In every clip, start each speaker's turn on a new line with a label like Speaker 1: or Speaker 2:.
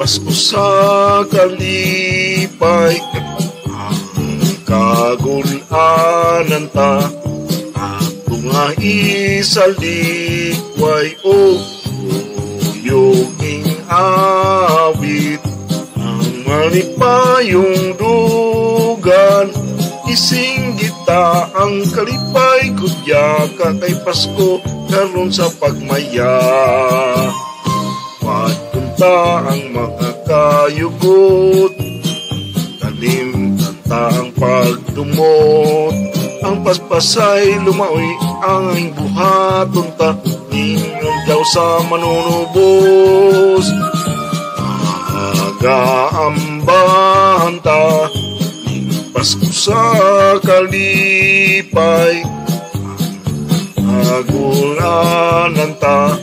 Speaker 1: Pasko sa kalipay, ang kagulanan ta, ato nga isalikway o yuging awit. Ang malipayong dugan, isinggita ang kalipay, kudya ka kay Pasko karon sa pagmaya. Padunta ang mga kayugot, kalimtanta ang pagdumot, ang paspasay lumaoy ang aming buhaton ta, ningon daw sa manunubos. Agaambahan ta, Pasko sa kalipay, agulanan ta,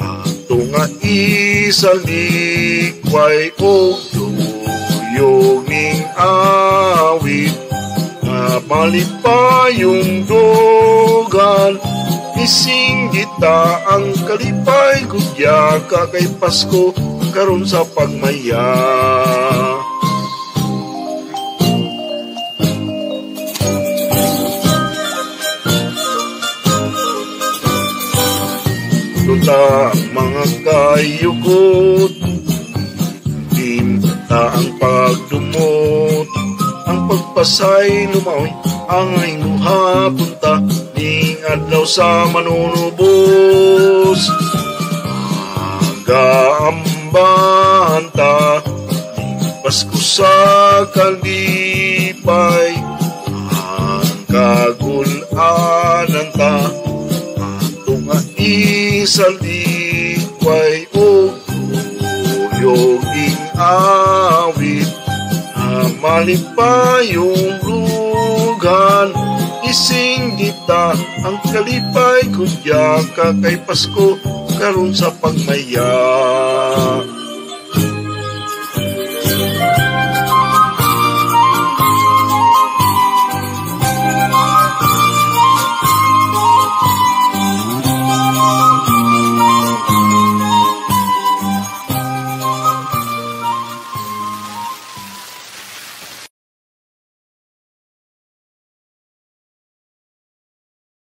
Speaker 1: ato nga isalikway o yuging awit. Nga malipayong dugan, isinggita ang kalipay, kudya ka kay Pasko karon sa pagmaya. Lunta mga kayugot, limta ang pagdumot, ang pagpasay lumaoy ang aming buhaton ta, ning adlaw sa manunubos. Agaambahan ta, Pasko sa kalipay, ang kagulanan ta, ato nga isalikway o yuging awit. Malipayong lugan, isinggita ang kalipay, kudya ka kay Pasko karon sa pagmaya.